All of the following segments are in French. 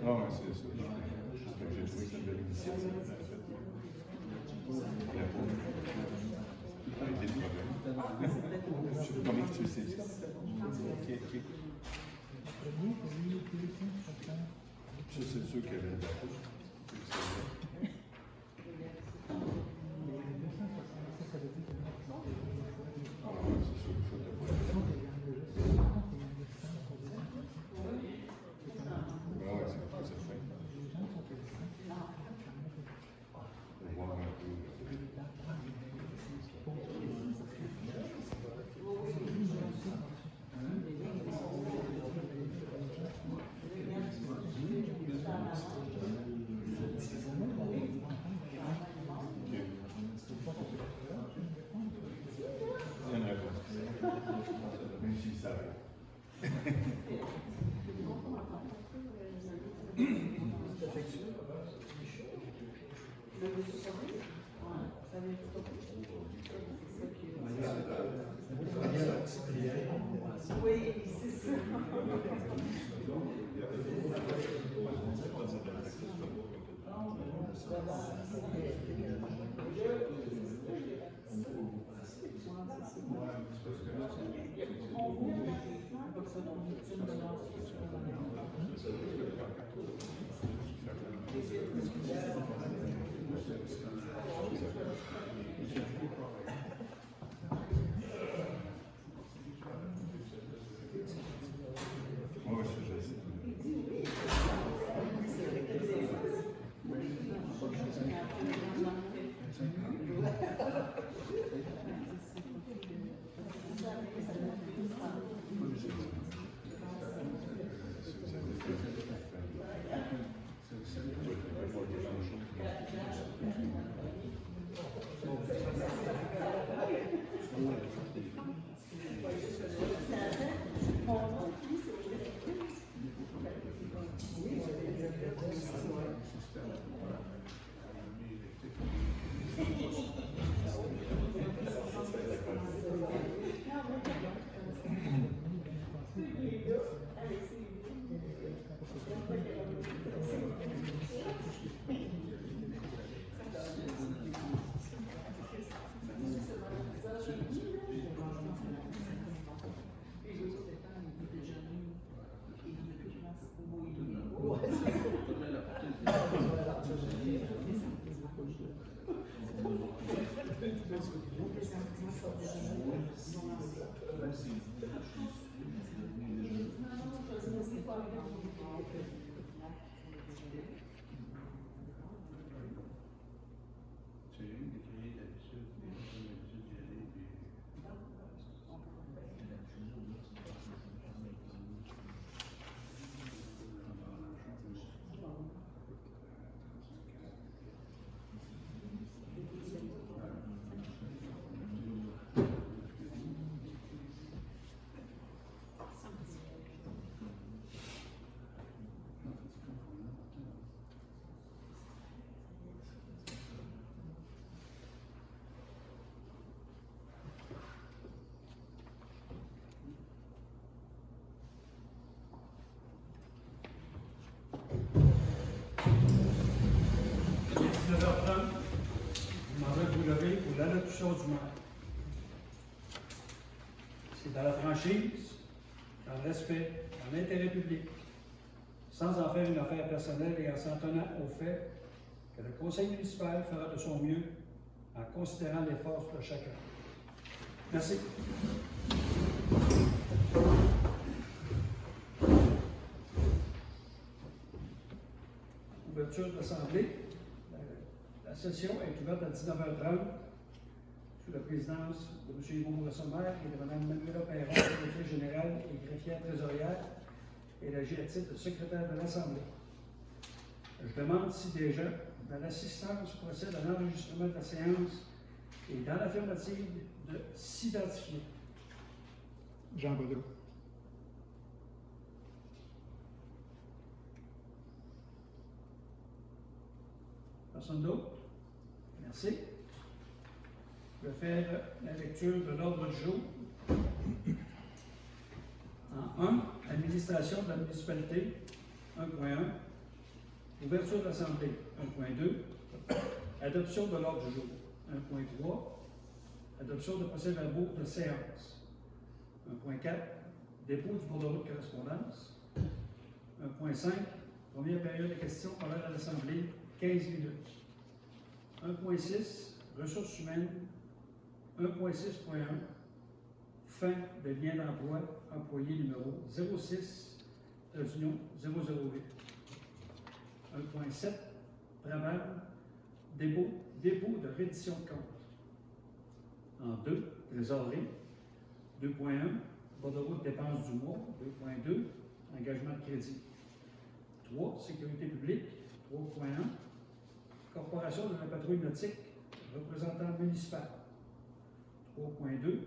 Ah oui, c'est ça. J'ai trouvé que c'est une belle initiative. Il y a pas été de problème. Je sais pas comment tu sais ça. Ok. Ça, c'est sûr qu'il y avait une date. Du maire. C'est dans la franchise, dans le respect, dans l'intérêt public, sans en faire une affaire personnelle et en s'en tenant au fait que le conseil municipal fera de son mieux en considérant les forces de chacun. Merci. Ouverture de l'Assemblée. La session est ouverte à 19h30. Sous la présidence de M. Yvon Bourassa-Maire et de Mme Manuela Perron, secrétaire générale et greffière trésorière, et agit à titre de secrétaire de l'Assemblée. Je demande si déjà, dans l'assistance, procède à l'enregistrement de la séance et dans l'affirmative de s'identifier. Jean Godot. Personne d'autre? Merci. Je vais faire la lecture de l'ordre du jour. En 1, administration de la municipalité, 1.1, Ouverture de l'Assemblée, 1.2. Adoption de l'ordre du jour, 1.3. Adoption de procès-verbaux de séance, 1.4. Dépôt du bordereau de correspondance, 1.5. Première période de questions pendant l'Assemblée, 15 minutes. 1.6. Ressources humaines, 1.6.1. Fin de lien d'emploi, employé numéro 06, union 008. 1.7. Travail, dépôt de reddition de compte. En 2, trésorerie. 2.1, bordereau de dépenses du mois. 2.2, engagement de crédit. 3, sécurité publique. 3.1, corporation de la patrouille nautique, représentant municipal. 3.2,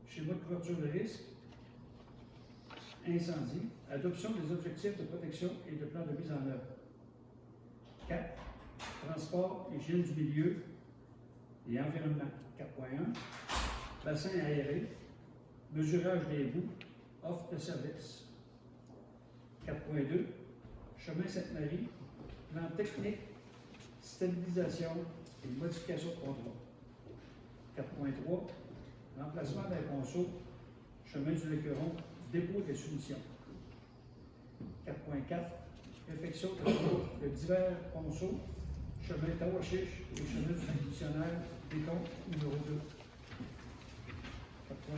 schéma de couverture de risque. Incendie. Adoption des objectifs de protection et de plans de mise en œuvre. 4. Transport, hygiène du milieu et environnement. 4.1. Bassin aéré. Mesurage des boues. Offre de service. 4.2. Chemin Sainte-Marie. Plan technique. Stabilisation et modification de contrat. 4.3. Remplacement d'un ponceau. Chemin du Écuron. Dépôt des soumissions. 4.4. Réfection de divers ponceaux, chemin Tawachiche et chemin du dictionnaire des comptes numéro 2.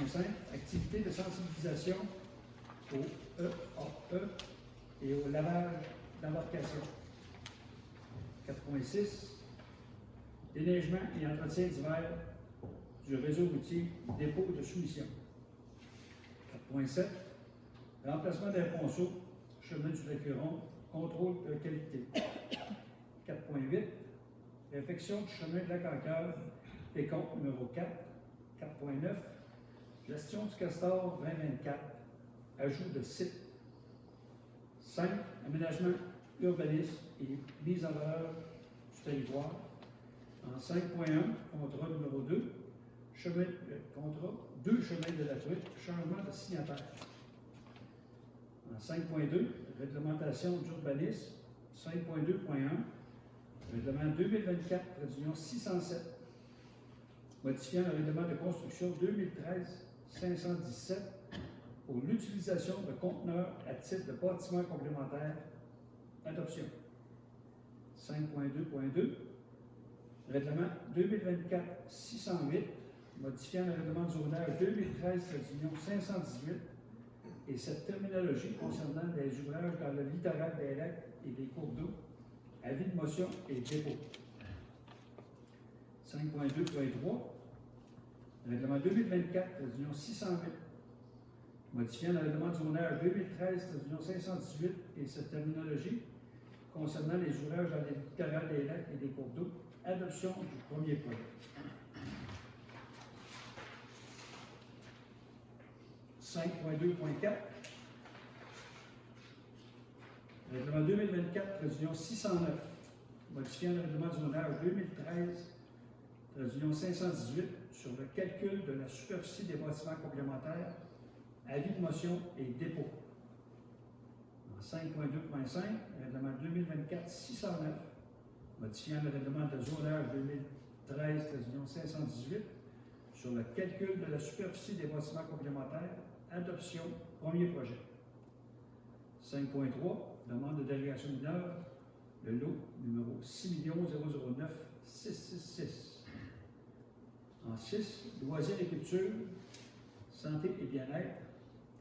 4.5. Activité de sensibilisation au EAE et au lavage d'embarcation. 4.6. Déneigement et entretien d'hiver du réseau routier, dépôt de soumission. 4.7. Remplacement d'un ponceau, chemin du Écuron, contrôle de qualité. 4.8. Réfection du chemin de la Canqueur, des comptes numéro 4. 4.9. Gestion du Castor 2024. Ajout de site. 5. Aménagement urbanisme et mise en valeur du territoire. En 5.1, contrat numéro 2. Contrat 2 chemins de la truite, changement de signataire. En 5.2, réglementation d'urbanisme, 5.2.1, règlement 2024, 607, modifiant le règlement de construction 2013-517 pour l'utilisation de conteneurs à titre de bâtiments complémentaires, adoption. 5.2.2, règlement 2024-608, modifiant le règlement de zonage 2013-518, et cette terminologie concernant les ouvrages dans le littoral des lacs et des cours d'eau, avis de motion et dépôt. 5.2.3, règlement 2024-608, modifiant le règlement de zonage 2013-518 et cette terminologie concernant les ouvrages dans le littoral des lacs et des cours d'eau, adoption du premier projet. 5.2.4, règlement 2024-609, modifiant le règlement du zonage 2013-518 sur le calcul de la superficie des bâtiments complémentaires, avis de motion et dépôt. En 5.2.5, règlement 2024-609, modifiant le règlement de zonage 2013-518 sur le calcul de la superficie des bâtiments complémentaires, adoption, premier projet. 5.3, demande de délégation mineure, le lot numéro 6 009 666. En 6, loisirs et culture, santé et bien-être,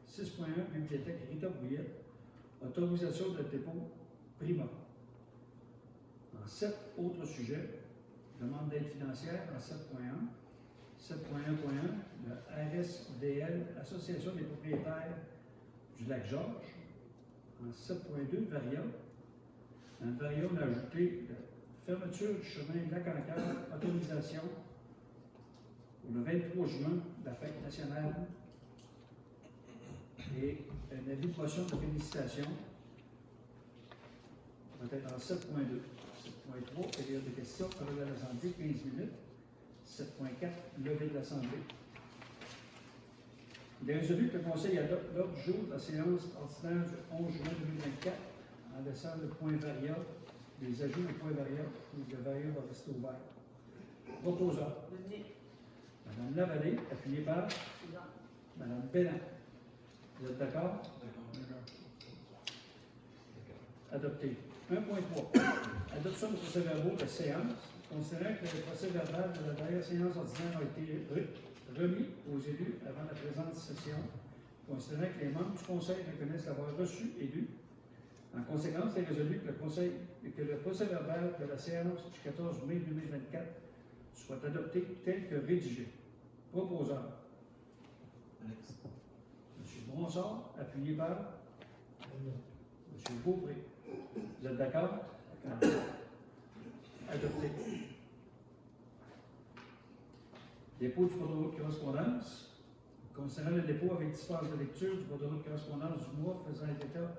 6.1, bibliothèque Rita Brouillette, autorisation de dépôt Prima. En 7, autres sujets, demande d'aide financière en 7.1. 7.1.1, le RSVL, Association des propriétaires du lac Georges. En 7.2, Varia. Dans le Varia, on a ajouté la fermeture du chemin de la Canqueur, autorisation pour le 23 juin, la fête nationale, et un avis de motion de félicitations. Peut-être en 7.2. 7.3, période de questions, parole à l'Assemblée, 15 minutes. 7.4, levée de l'Assemblée. Il est résolu que le Conseil adopte l'ordre du jour de la séance ordinaire du 11 juin 2024 en laissant le point Varia Les ajouts de points variables ou de variables vont rester ouverts. Proposant. Dominique. Madame Lavallée, appuyée par Suivant. Madame Bélan. Vous êtes d'accord? Adopté. 1.3. Adoption de procès-verbaux de séance. Considérant que le procès-verbal de la dernière séance ordinaire a été remis aux élus avant la présente session, considérant que les membres du Conseil reconnaissent l'avoir reçu et lu, en conséquence, il est résolu que le procès-verbal de la séance du 14 mai 2024 soit adopté tel que rédigé. Proposeur. Alex. M. Bronsard, appuyé par M. Beaupré. Vous êtes d'accord? Adopté. Dépôt du bordereau de correspondance. Concernant le dépôt avec dispense de lecture du bordereau de correspondance du mois faisant état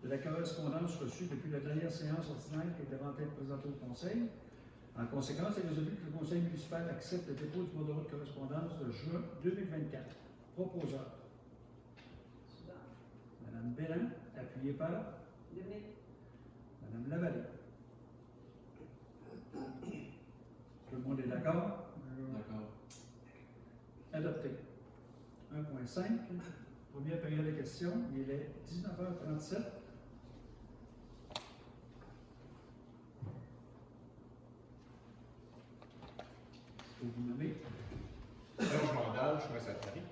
de la correspondance reçue depuis la dernière séance ordinaire qui devant être présentée au Conseil. En conséquence, il est résolu que le Conseil municipal accepte le dépôt du bordereau de correspondance de juin 2024. Proposeur. Suivant. Madame Bélan, appuyée par Dominique. Madame Lavallée. Tout le monde est d'accord? D'accord. Adopté. 1.5. Première période de questions. Il est 19h37. Faut vous nommer. Serge Mandal, je suis à Paris.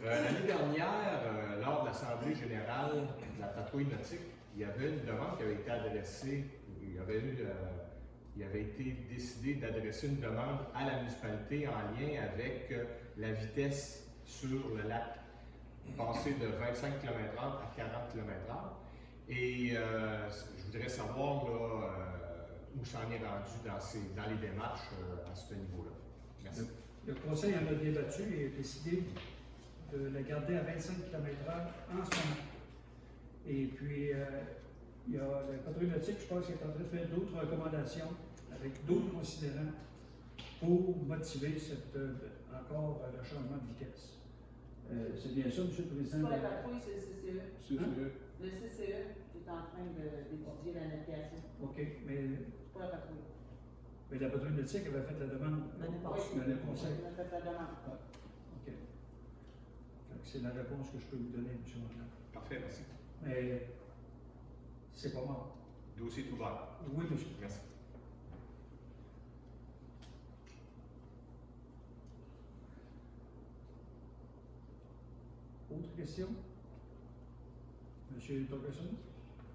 L'année dernière, lors de l'Assemblée générale de la patrouille nautique, il y avait une demande qui avait été adressée, il avait été décidé d'adresser une demande à la municipalité en lien avec la vitesse sur le lac, passer de 25 km/h à 40 km/h. Et je voudrais savoir là, où s'en est rendu dans les démarches à ce niveau-là. Merci. Le Conseil en a débattu et a décidé de la garder à 25 km/h en ce moment. Et puis, il y a la patrouille nautique, je pense, qui est en train de faire d'autres recommandations avec d'autres considérants pour motiver encore le changement de vitesse. C'est bien ça, M. le C'est Président? pas la patrouille, c'est le CCE. C'est sûr. Le CCE est en train d'étudier la navigation. OK, mais C'est pas la patrouille. la patrouille nautique avait fait la demande L'année au passée. Conseil. On a fait la demande. OK. Fait que c'est la réponse que je peux vous donner, M. Mandel. Parfait, merci. Mais c'est pas mort. Dossier est ouvert. Oui, monsieur. Merci. Autre question? Monsieur Torgerson?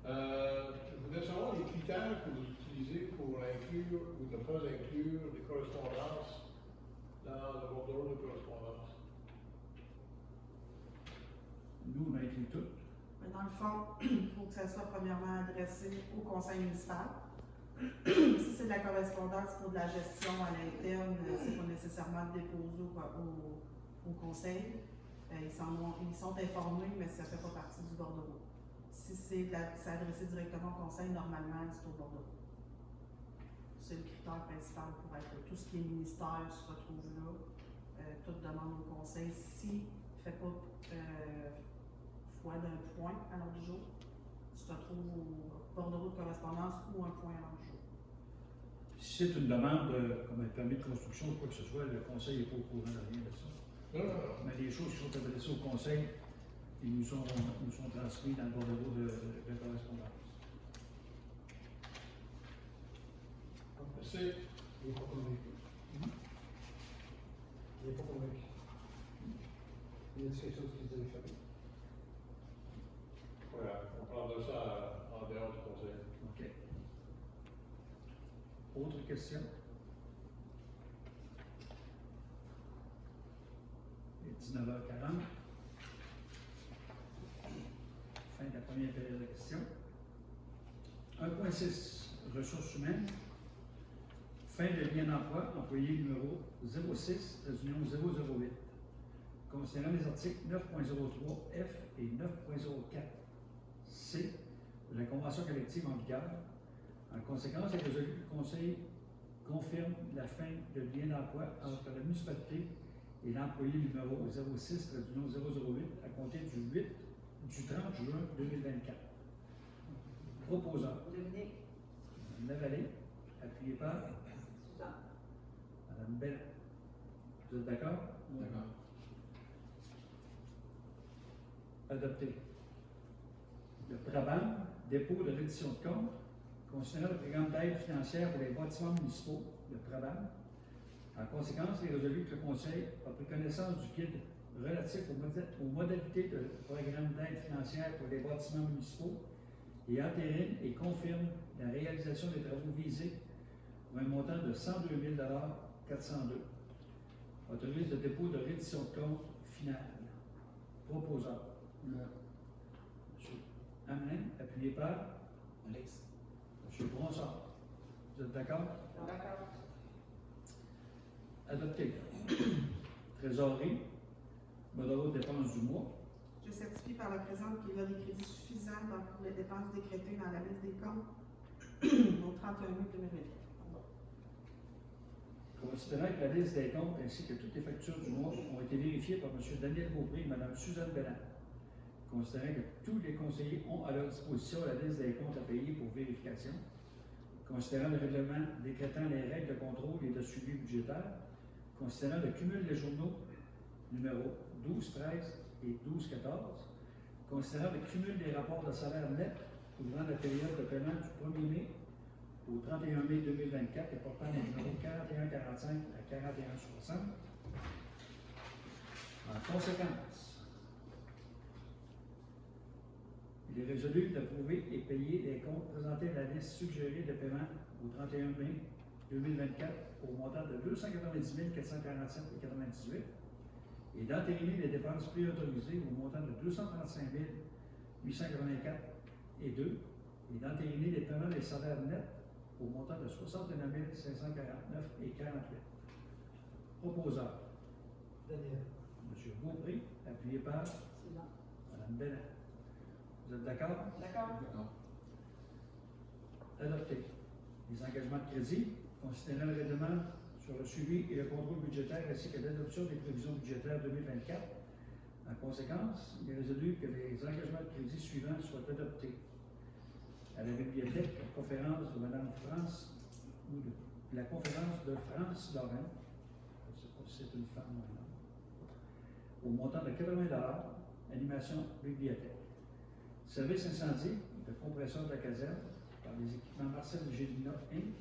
Je voudrais savoir les critères que vous utilisez pour inclure ou ne pas inclure les correspondances dans le bordereau de correspondance. Nous, on a écrit tout. Mais dans le fond, il faut que ça soit premièrement adressé au conseil municipal. Si c'est de la correspondance pour de la gestion à l'interne, c'est pas nécessairement déposé au conseil. Ils sont informés, mais ça ne fait pas partie du bordereau. Si c'est adressé directement au conseil, normalement, c'est au bordereau. C'est le critère principal pour être là. Tout ce qui est ministère se retrouve là. Toute demande au conseil, si ne fait pas foi d'un point à l'ordre du jour, se retrouve au bordereau de correspondance ou un point à l'ordre du jour. Si c'est une demande comme un permis de construction ou quoi que ce soit, le conseil n'est pas au courant de rien de ça. Non, non, non. Mais les choses qui sont adressées au conseil, ils nous sont transmis dans le bordereau de correspondance. C'est Il n'est pas convaincu. Il n'est pas convaincu. Il y a quelque chose qui est différent. voilà, on prendra ça en dehors du conseil. OK. Autre question? Il est 19h40. Fin de la première période de questions. 1.6. Ressources humaines. Fin de lien d'emploi, employé numéro 06, union 008. Considérant les articles 9.03 F et 9.04 C de la Convention collective en vigueur, en conséquence, il est résolu que le Conseil confirme la fin de lien d'emploi entre la municipalité et l'employé numéro 06, union 008, à compter du 30 juin 2024. Proposant. Dominique. Lavallée, appuyé par Suzanne. Madame Bellin. Vous êtes d'accord? D'accord. Adopté. Le PRABAM, dépôt de reddition de compte, considérant le programme d'aide financière pour les bâtiments municipaux, le PRABAM. En conséquence, il est résolu que le Conseil a pris connaissance du guide relatif aux modalités de programme d'aide financière pour les bâtiments municipaux et entérine et confirme la réalisation des travaux visés pour un montant de 102 402. Autorise le dépôt de reddition de compte finale. Proposeur. Monsieur Hamelin, appuyé par Alex. Monsieur Bronsard. Vous êtes d'accord? D'accord. Adopté. Trésorerie. Bordereau dépenses du mois. Je certifie par la présente qu'il y a des crédits suffisants pour les dépenses décrétées dans la liste des comptes au 31 mai 2024. Considérant que la liste des comptes ainsi que toutes les factures du mois ont été vérifiées par M. Daniel Beaupré et Mme Suzanne Bellin. Considérant que tous les conseillers ont à leur disposition la liste des comptes à payer pour vérification. Considérant le règlement décrétant les règles de contrôle et de suivi budgétaire. Considérant le cumul des journaux numéro 12-13 et 12-14. Considérant le cumul des rapports de salaire net couvrant la période de paiement du 1er mai au 31 mai 2024 et portant les numéros 4145 à 4160. En conséquence, il est résolu d'approuver et payer les comptes présentés à la liste suggérée de paiement au 31 mai 2024 au montant de 290 447,98 et d'entériner les dépenses préautorisées au montant de 235 884 et 2 et d'entériner les paiements des salaires nets au montant de 69 549 et 48. Proposeur. Daniel. M. Beaupré, appuyé par Suzanne. Mme Bellin. Vous êtes d'accord? D'accord. D'accord. Adopté. Les engagements de crédit, considérant le règlement sur le suivi et le contrôle budgétaire ainsi que l'adoption des prévisions budgétaires 2024. En conséquence, il est résolu que les engagements de crédit suivants soient adoptés. À la bibliothèque, la conférence de Mme France ou la conférence de France Lorrain, je ne sais pas si c'est une femme ou un homme, au montant de 80 animation bibliothèque. Service incendie de compression de la caserne par les équipements Marcel Gélina Inc.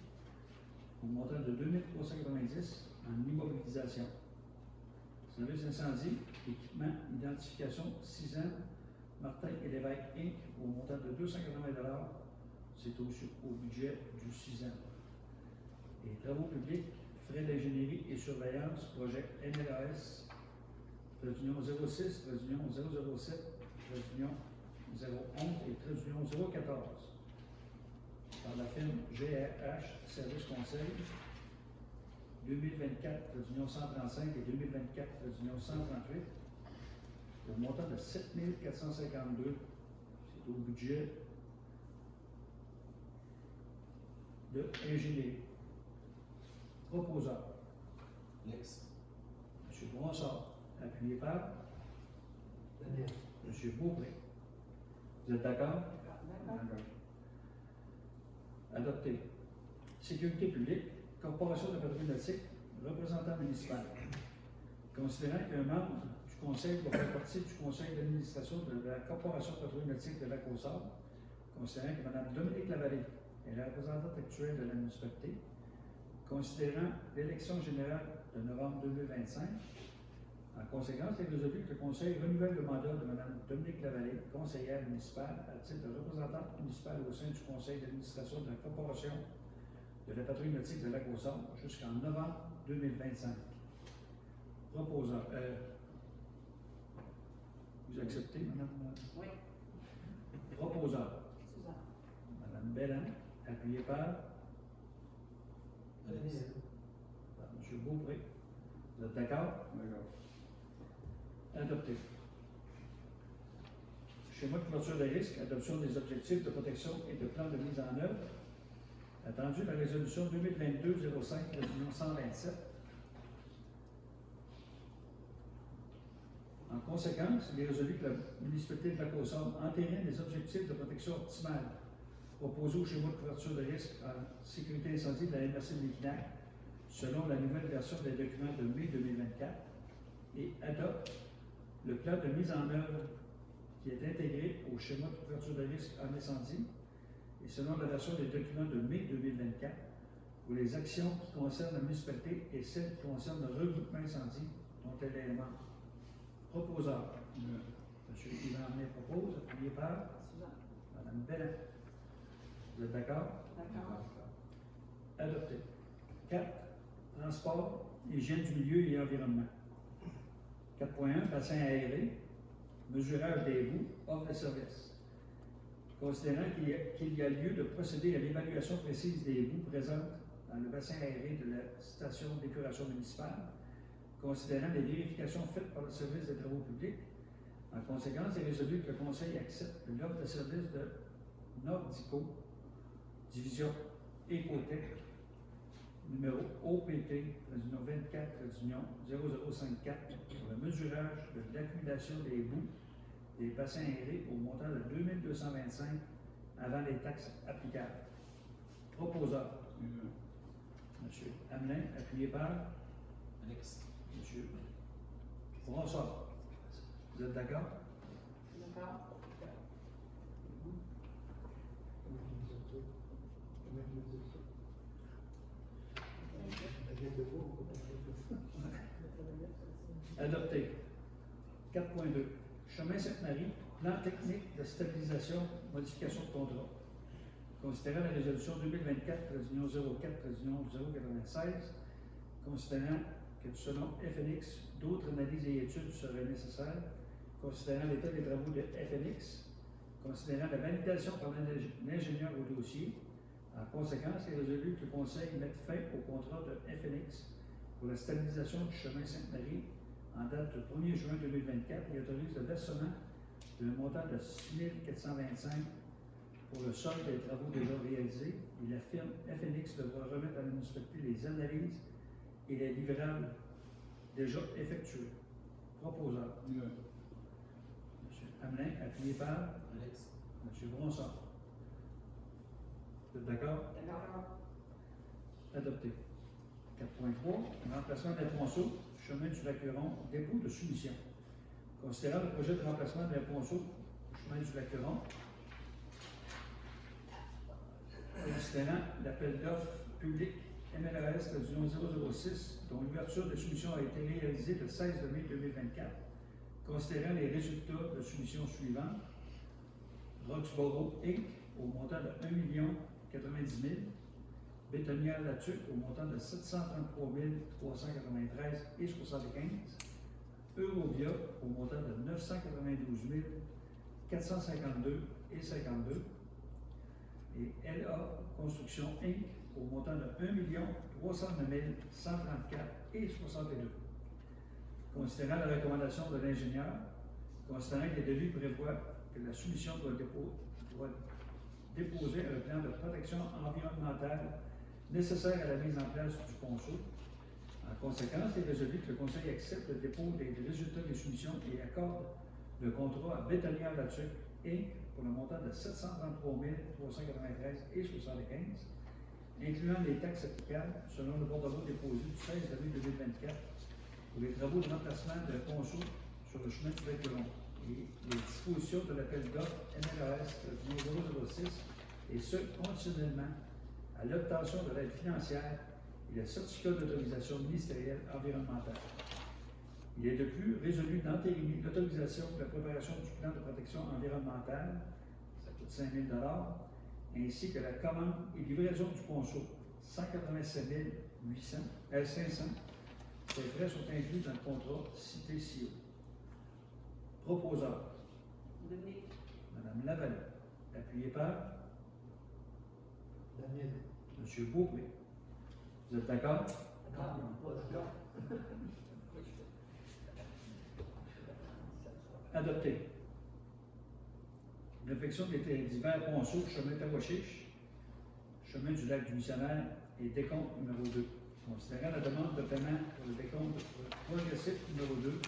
au montant de 2390 en immobilisation. Service incendie, équipement, identification, 6 ans, Martin et Lévesque Inc. au montant de 280 c'est au budget du 6 ans. Et travaux publics, frais d'ingénierie et surveillance, projet NLAS, trait d'union 06, trait d'union 007, trait d'union 011 et trait d'union 014. Par la firme GRH Service Conseil, 2024, trait d'union 135 et 2024, trait d'union 138, au montant de 7 452, c'est au budget de ingénierie. Proposeur. Alex. M. Bronsard, appuyé par Daniel. M. Beaupré. Vous êtes d'accord? D'accord. Adopté. Sécurité publique, Corporation de patrouille nautique, représentant municipal. Considérant qu'un membre du conseil doit faire partie du conseil d'administration de la Corporation de patrouille nautique de Lac-aux-Sables, considérant que Mme Dominique Lavallée est la représentante actuelle de la municipalité, considérant l'élection générale de novembre 2025, en conséquence, il est résolu que le Conseil renouvelle le mandat de Mme Dominique Lavallée, conseillère municipale, à titre de représentante municipale au sein du Conseil d'administration de la Corporation de la patrouille nautique de Lac-aux-Sables jusqu'en novembre 2025. Proposeur. Vous acceptez, Mme? Oui. Proposeur. Suzanne. Mme Bellin, appuyée par Alex. M. Beaupré. Vous êtes d'accord? D'accord. Adopté. Schéma de clôture des risques, adoption des objectifs de protection et de plans de mise en œuvre. Attendu la résolution 2022-05 de l'Union 127. En conséquence, il est résolu que la municipalité de Lac-aux-Sables entérine les objectifs de protection optimale proposé au schéma de couverture de risque en sécurité incendie de la MRC de l'Équinac selon la nouvelle version des documents de mai 2024 et adopte le plan de mise en œuvre qui est intégré au schéma de couverture de risque en incendie et selon la version des documents de mai 2024 pour les actions qui concernent la municipalité et celles qui concernent le regroupement incendie dont elle est membre. Proposeur. M. Yvan Hamlin propose, appuyé par Suzanne. Mme Bellin. Vous êtes d'accord? D'accord. Adopté. 4. Transport, hygiène du milieu et environnement. 4.1. Bassin aéré, mesurage des boues, offre de service. Considérant qu'il y a lieu de procéder à l'évaluation précise des boues présentes dans le bassin aéré de la station d'épuration municipale, considérant les vérifications faites par le service des travaux publics, en conséquence, il est résolu que le Conseil accepte l'offre de service de Nordico, division Écotech, numéro OPT, président 24, d'union 0054, pour le mesurage de l'accumulation des boues des bassins aérés au montant de 2225 avant les taxes applicables. Proposeur. M. Hamelin, appuyé par Alex. M. François. Vous êtes d'accord? D'accord. Adopté. 4.2. Chemin Sainte-Marie, plan technique de stabilisation, modification de contrat. Considérant la résolution 2024-04-096, considérant que selon FNX, d'autres analyses et études seraient nécessaires, considérant l'état des travaux de FNX, considérant la validation par l'ingénieur au dossier, en conséquence, il est résolu que le Conseil mette fin au contrat de FNX pour la stabilisation du chemin Sainte-Marie en date du 1er juin 2024 et autorise le versement d'un montant de 6 425 pour le solde des travaux déjà réalisés et la firme FNX devra remettre à la municipalité les analyses et les livrables déjà effectués. Proposeur. M. Hamelin, appuyé par Alex. M. Bronsard. Vous êtes d'accord? D'accord. Adopté. 4.3. Remplacement des ponceaux, chemin du Lac-Huron, dépôt de soumission. Considérant le projet de remplacement des ponceaux, chemin du Lac-Huron, considérant l'appel d'offres public MLRS de l'Union 006, dont l'ouverture de soumission a été réalisée le 16 mai 2024, considérant les résultats de soumission suivants, Roxborough Inc. au montant de 1 090 000, Bétonnière Latuc au montant de 733 393 et 75, Eurovia au montant de 992 452 et 52, et LA Construction Inc. au montant de 1 309 134 et 62. Considérant la recommandation de l'ingénieur, considérant que les devis prévoient que la soumission doit déposer un plan de protection environnementale nécessaire à la mise en place du ponceau. En conséquence, il est résolu que le Conseil accepte le dépôt des résultats des soumissions et accorde le contrat à Bétonnière Latuc Inc. pour le montant de 733 393 et 75, incluant les taxes applicables selon le bordereau déposé du 16 avril 2024 pour les travaux de remplacement d'un ponceau sur le chemin du Lac-Huron et les dispositions de l'appel d'offres MLRS 006, et ce, conditionnellement à l'obtention de l'aide financière et le certificat d'autorisation ministérielle environnementale. Il est de plus résolu d'entériner l'autorisation de la préparation du plan de protection environnementale, ça coûte 5 000 $, ainsi que la commande et livraison du ponceau, 187 500. Ces frais sont inclus dans le contrat cité ci-haut. Proposeur. Dominique. Mme Lavallée, appuyé par Daniel. M. Beaupré. Vous êtes d'accord? D'accord. Adopté. Réflexion des divers ponceaux, chemin Tawachiche, chemin du lac du Missionnaire et décompte numéro 2. Considérant la demande de paiement pour le décompte progressif numéro 2,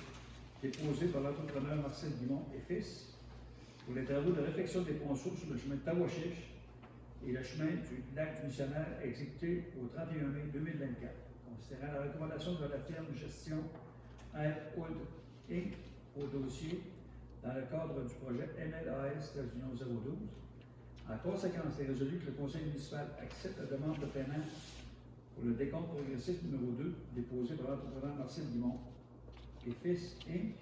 déposé par l'entrepreneur Marcel Guimont et Fils, pour les travaux de réfection des ponceaux sur le chemin Tawachiche, et le chemin du lac du Missionnaire exécuté au 31 mai 2024. Considérant la recommandation de la firme gestion Airwood Inc. au dossier dans le cadre du projet MLAS-012, en conséquence, il est résolu que le conseil municipal accepte la demande de paiement pour le décompte progressif numéro 2 déposé par l'entrepreneur Marcel Guimond et Fils Inc.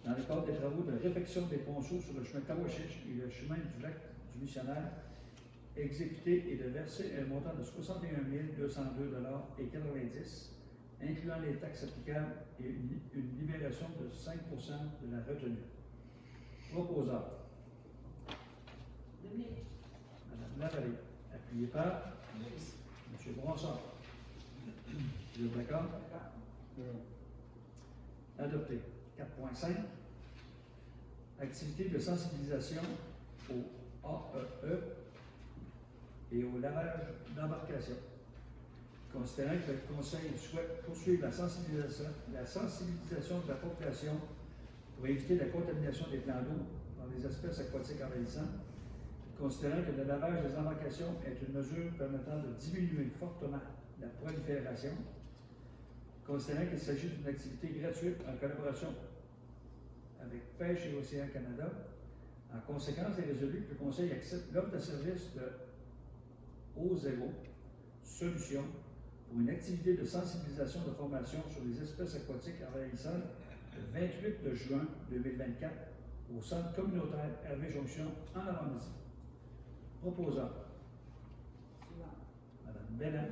dans le cadre des travaux de réfection des ponceaux sur le chemin Tawachiche et le chemin du lac du Missionnaire exécuté et de verser un montant de 61 202,90 $, incluant les taxes applicables et une libération de 5 % de la retenue. Proposeur. Dominique. Madame Lavallée, appuyé par Lex. M. Bronsard. Vous êtes d'accord? Adopté. 4.5. Activité de sensibilisation au AEE et au lavage d'embarcation. Considérant que le Conseil souhaite poursuivre la sensibilisation de la population pour éviter la contamination des plans d'eau par les espèces aquatiques envahissantes, considérant que le lavage des embarcations est une mesure permettant de diminuer fortement la prolifération, considérant qu'il s'agit d'une activité gratuite en collaboration avec Pêche et Océan Canada, en conséquence, il est résolu que le Conseil accepte l'offre de service de O0 Solutions pour une activité de sensibilisation de formation sur les espèces aquatiques envahissantes le 28 juin 2024 au centre communautaire Hervé Jonction en Normandie. Proposant. Suivant. Madame Bellin,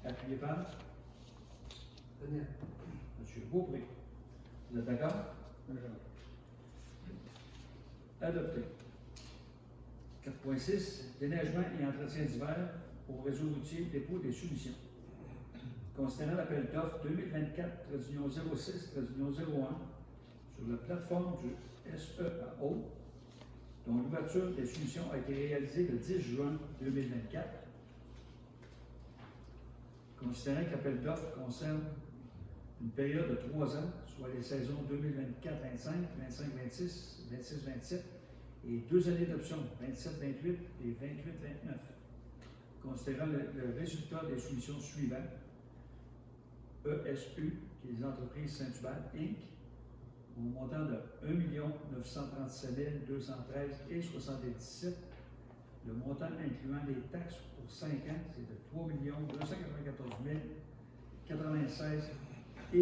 appuyé par Daniel. M. Beaupré. Vous êtes d'accord? Adopté. 4.6. Déneigement et entretien d'hiver au réseau routier dépôt des soumissions. Considérant l'appel d'offres 2024-06-01 sur la plateforme du SEAO, dont l'ouverture des soumissions a été réalisée le 10 juin 2024. Considérant que l'appel d'offres concerne une période de 3 ans, soit les saisons 2024-25, 25-26, 26-27, et 2 années d'option, 27-28 et 28-29. Considérant le résultat des soumissions suivantes, ESU, qui est les entreprises Saint-Hubert Inc., au montant de 1 937 213,77 $. Le montant incluant les taxes pour 5 ans, c'est de 3 294 096,98 $.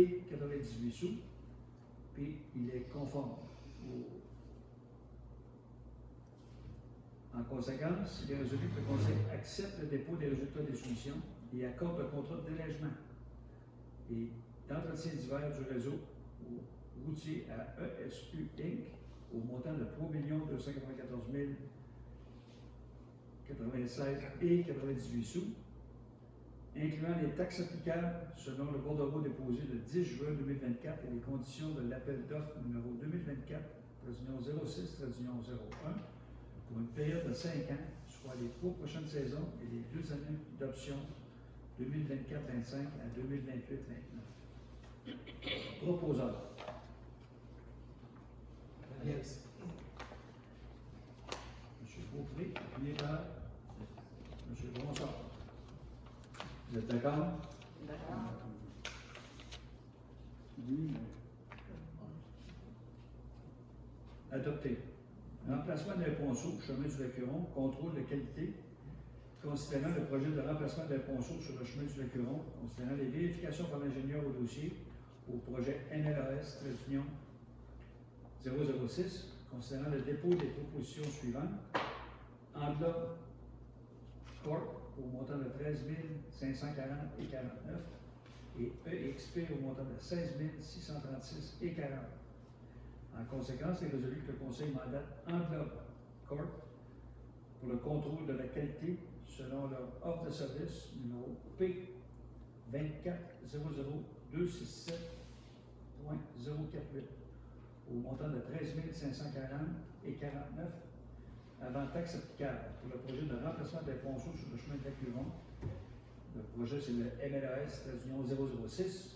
Puis il est conforme En conséquence, il est résolu que le Conseil accepte le dépôt des résultats des soumissions et accorde le contrat de délègement et d'entretien d'hiver du réseau routier à ESU Inc. au montant de 3 294 096,98 $, incluant les taxes applicables selon le bordereau déposé le 10 juin 2024 et les conditions de l'appel d'offres numéro 2024-06-01 pour une période de 5 ans, soit les 3 prochaines saisons et les 2 années d'option 2024-25 à 2028-29. Proposeur. Lex. M. Beaupré, appuyé par M. Bronsard. Vous êtes d'accord? D'accord. Adopté. Remplacement d'un ponceau, chemin du Lac-Huron, contrôle de qualité. Considérant le projet de remplacement d'un ponceau sur le chemin du Lac-Huron, considérant les vérifications par l'ingénieur au dossier, au projet MLAS-006, considérant le dépôt des propositions suivantes. Enveloppe Corp au montant de 13 540,49 et EXP au montant de 16 636,40. En conséquence, il est résolu que le Conseil mandate Enveloppe Corp pour le contrôle de la qualité selon leur offre de service numéro P 2400267.048 au montant de 13 540,49 avant taxe applicable pour le projet de remplacement des ponceaux sur le chemin de Lac-Huron. Le projet, c'est le MLAS-006.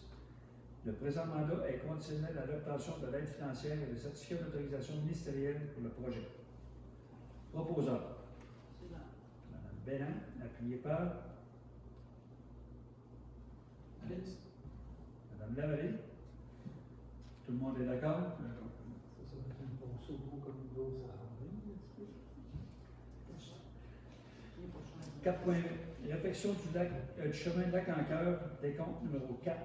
Le présent mandat est conditionnel à l'obtention de l'aide financière et le certificat d'autorisation ministérielle pour le projet. Proposeur. Suivant. Bellan, appuyé par Alex. Madame Lavallée. Tout le monde est d'accord? Ça va être un bon saut gros comme une grosse armée, est-ce que? 4.8. Réfection du chemin de lac en cœur, décompte numéro 4.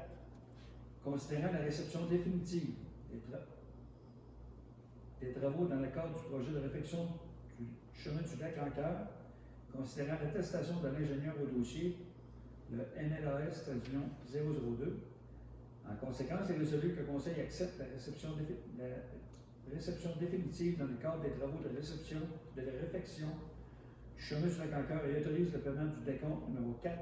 Considérant la réception définitive des travaux dans le cadre du projet de réfection du chemin du lac en cœur, considérant l'attestation de l'ingénieur au dossier, le NLAS Traduction 002. En conséquence, il est résolu que le Conseil accepte la réception définitive dans le cadre des travaux de réception de la réfection du chemin du lac en cœur et autorise le paiement du décompte numéro 4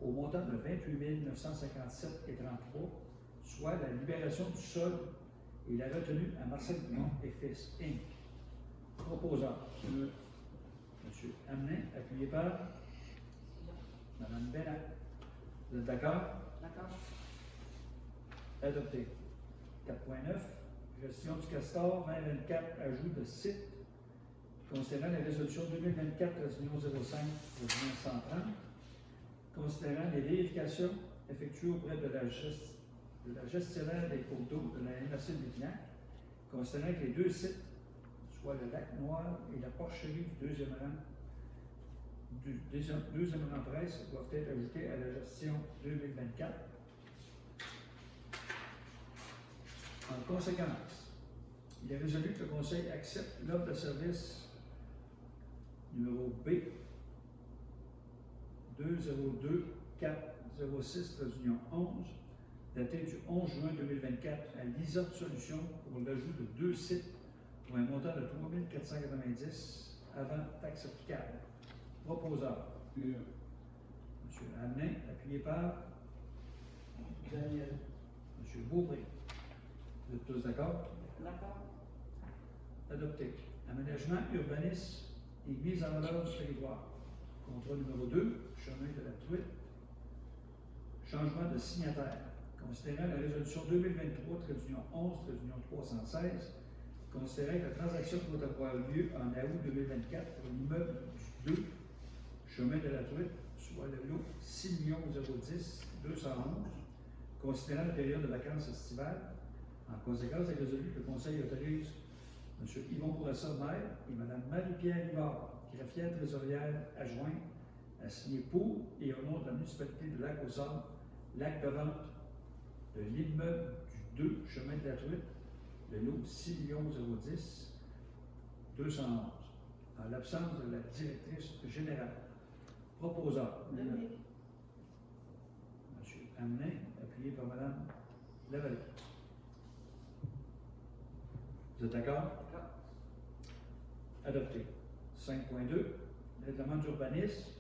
au montant de 28 957,33, soit la libération du sol et la retenue à Marcel Dumont et Fils, Inc. Proposant, M. Hamelin, appuyé par Mme Bellan. Vous êtes d'accord? D'accord. Adopté. 4.9. Gestion du Castor 2024, ajout de site. Considérant la résolution 2024-05-130, considérant les vérifications effectuées auprès de la gestionnaire des cours d'eau de la MRC de Méginac, considérant que les deux sites, soit le lac Noir et la porcherie du deuxième rang presse, doivent être ajoutés à la gestion 2024. En conséquence, il est résolu que le Conseil accepte l'offre de service numéro B 202-406-11, daté du 11 juin 2024 à l'ISA Solutions pour l'ajout de 2 sites pour un montant de 3 490 avant taxe applicable. Proposeur. M. Hamelin, appuyé par Daniel. M. Beaupré. Vous êtes tous d'accord? D'accord. Adopté. Aménagement, urbanisme et mise en valeur du territoire. Contrat numéro 2, chemin de la Truite. Changement de signataire. Considérant la résolution 2023, traduction 11, traduction 316, considérant que la transaction doit avoir lieu en août 2024 pour l'immeuble du 2, chemin de la Truite, soit le lot 6 010 211, considérant la période de vacances estivales. En conséquence, il est résolu que le Conseil autorise M. Yvon Bourassa, maire, et Mme Marie-Pierre Rivard, greffière trésorière adjointe, à signer pour et au nom de la municipalité de Lac-aux-Sables, l'acte de vente de l'immeuble du 2, chemin de la Truite, le lot 6 010 211, en l'absence de la directrice générale. Proposeur. Dominique. M. Hamelin, appuyé par Mme Lavallée. Vous êtes d'accord? D'accord. Adopté. 5.2, règlement d'urbanisme.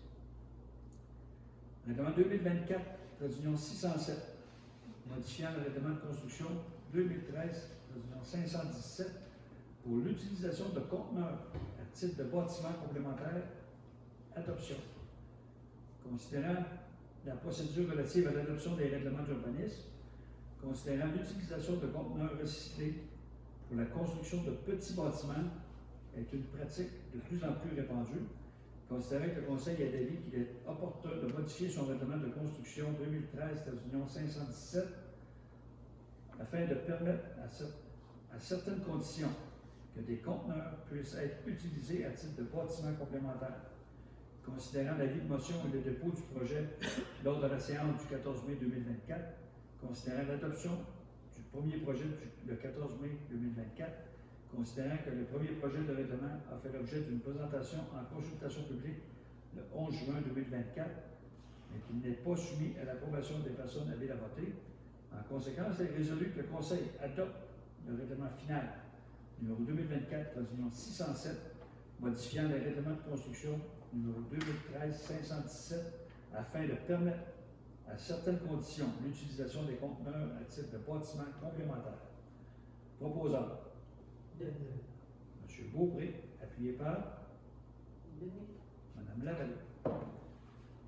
Règlement 2024, traduction 607, modifiant le règlement de construction 2013, traduction 517, pour l'utilisation de conteneurs à titre de bâtiment complémentaire. Adoption. Considérant la procédure relative à l'adoption des règlements d'urbanisme, considérant l'utilisation de conteneurs recyclés pour la construction de petits bâtiments est une pratique de plus en plus répandue, considérant que le Conseil a d'avis qu'il est opportun de modifier son règlement de construction 2013, traduction 517, afin de permettre à certaines conditions que des conteneurs puissent être utilisés à titre de bâtiment complémentaire. Considérant l'avis de motion et le dépôt du projet lors de la séance du 14 mai 2024, considérant l'adoption du premier projet le 14 mai 2024, considérant que le premier projet de règlement a fait l'objet d'une présentation en consultation publique le 11 juin 2024, mais qu'il n'est pas soumis à l'approbation des personnes habiles à voter. En conséquence, il est résolu que le Conseil adopte le règlement final numéro 2024, traduction 607, modifiant le règlement de construction numéro 2013-517, afin de permettre à certaines conditions l'utilisation des conteneurs à titre de bâtiment complémentaire. Proposant. Daniel. M. Beaupré, appuyé par Dominique. Mme Lavallée.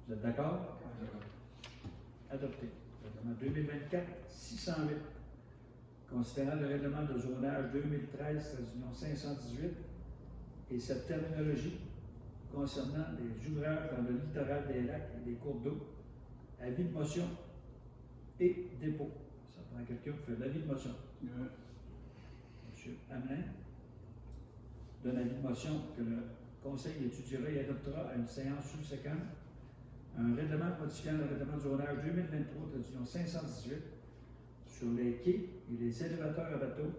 Vous êtes d'accord? Adopté. Règlement 2024-608. Considérant le règlement de zonage 2013, traduction 518, et cette terminologie concernant les ouvrages dans le littoral des lacs et des cours d'eau. Avis de motion et dépôt. Ça prend quelqu'un qui fait l'avis de motion. M. Hamelin donne avis de motion que le Conseil étudiera et adoptera à une séance subséquente un règlement modifiant le règlement de zonage 2023-518 sur les quais et les élévateurs à bateau.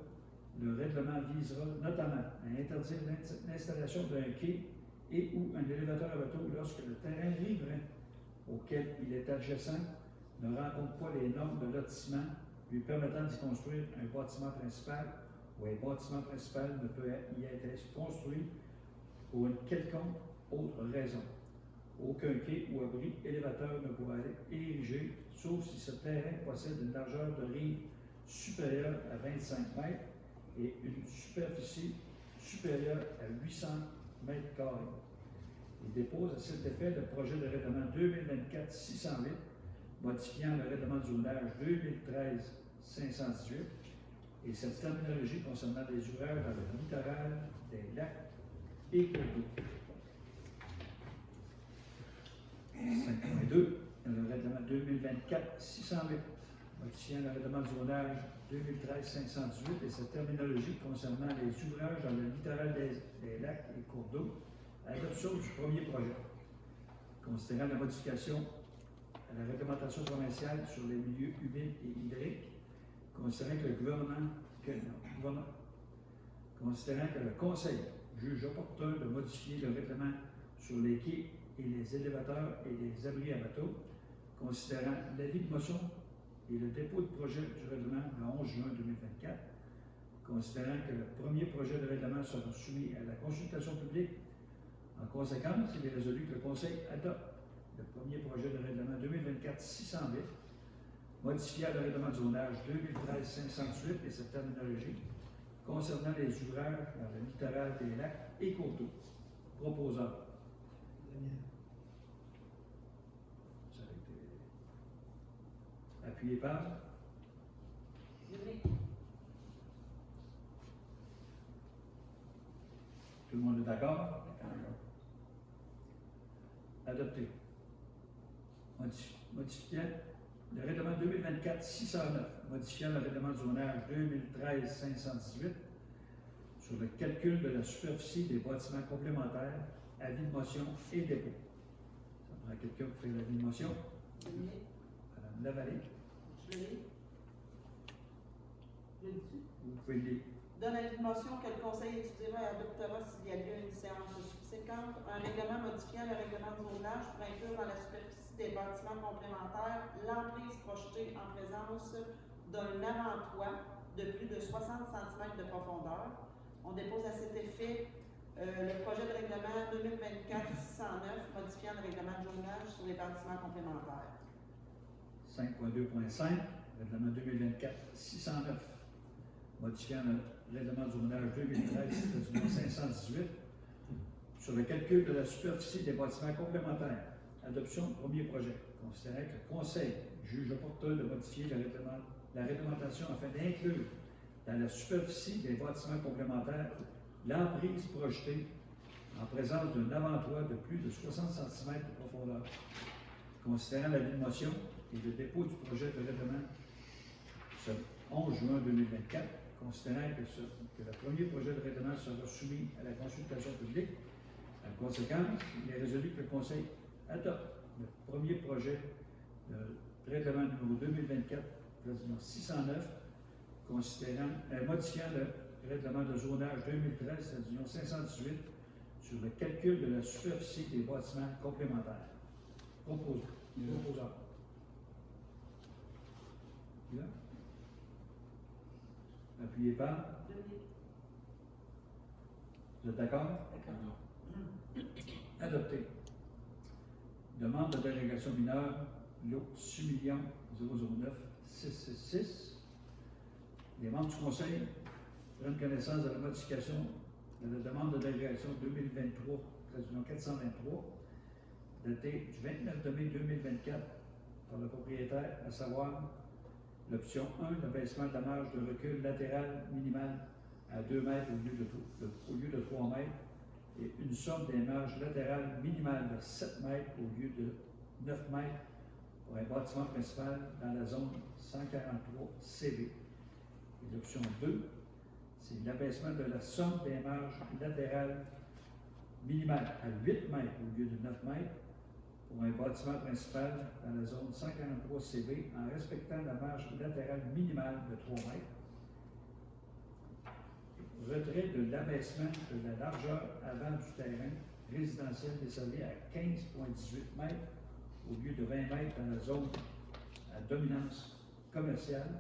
Le règlement visera notamment à interdire l'installation d'un quai et ou un élévateur à bateau lorsque le terrain riverain auquel il est adjacent ne rencontre pas les normes de lotissement lui permettant d'y construire un bâtiment principal ou un bâtiment principal ne peut y être construit pour une quelconque autre raison. Aucun quai ou abri élévateur ne pourra être érigé, sauf si ce terrain possède une largeur de rive supérieure à 25 mètres et une superficie supérieure à 800 mètres carrés. Il dépose à cet effet le projet de règlement 2024-608, modifiant le règlement de zonage 2013-518 et cette terminologie concernant les ouvrages dans le littoral des lacs et cours d'eau. 5.2, le règlement 2024-608, modifiant le règlement de zonage 2013-518 et cette terminologie concernant les ouvrages dans le littoral des lacs et cours d'eau, à l'adoption du premier projet. Considérant la modification à la réglementation provinciale sur les milieux humides et hydriques, considérant que considérant que le Conseil juge opportun de modifier le règlement sur les quais et les élévateurs et les abris à bateau, considérant l'avis de motion et le dépôt de projet du règlement le 11 juin 2024, considérant que le premier projet de règlement sera soumis à la consultation publique. En conséquence, il est résolu que le Conseil adopte le premier projet de règlement 2024-608, modifiant le règlement de zonage 2013-518 et cette terminologie concernant les ouvrages dans le littoral des lacs et cours d'eau. Proposant. Ça a été appuyé par Julie. tout le monde est d'accord? Adopté. Modifiant le règlement 2024-609, modifiant le règlement de zonage 2013-518 sur le calcul de la superficie des bâtiments complémentaires, avis de motion et dépôt. Ça prend quelqu'un pour faire l'avis de motion. Julie. Madame Lavallée, Julie. Je le dis. vous pouvez le lire. Donne avis de motion que le Conseil étudiera et adoptera s'il y a lieu une séance subséquente, un règlement modifiant le règlement de zonage pour inclure dans la superficie des bâtiments complémentaires l'emprise projetée en présence d'un avant-toit de plus de 60 cm de profondeur. On dépose à cet effet le projet de règlement 2024-609 modifiant le règlement de zonage sur les bâtiments complémentaires. 5.2.5, règlement 2024-609, modifiant le règlement de zonage 2013-518 sur le calcul de la superficie des bâtiments complémentaires. Adoption du premier projet. Considérant que le Conseil juge opportun de modifier la réglementation afin d'inclure dans la superficie des bâtiments complémentaires l'emprise projetée en présence d'un avant-toit de plus de 60 cm de profondeur. Considérant l'avis de motion et le dépôt du projet de règlement ce 11 juin 2024, considérant que le premier projet de règlement sera soumis à la consultation publique, en conséquence, il est résolu que le Conseil adopte le premier projet de règlement numéro 2024-609, modifiant le règlement de zonage 2013-518 sur le calcul de la superficie des bâtiments complémentaires. Proposant. Là. Appuyé par. Julie. Vous êtes d'accord? Adopté. Demande de délégation mineure, lot 6 009 666. Les membres du Conseil prennent connaissance de la modification de la demande de délégation 2023-423, datée du 29 mai 2024 par le propriétaire, à savoir l'option 1, l'abaissement de la marge de recul latérale minimale à 2 mètres au lieu de 3 mètres et une somme des marges latérales minimale de 7 mètres au lieu de 9 mètres pour un bâtiment principal dans la zone 143 CV. Et l'option 2, c'est l'abaissement de la somme des marges latérales minimale à 8 mètres au lieu de 9 mètres pour un bâtiment principal dans la zone 143 CV en respectant la marge latérale minimale de 3 mètres. Retrait de l'abaissement de la largeur avant du terrain résidentiel desservi à 15,18 mètres au lieu de 20 mètres dans la zone à dominance commerciale,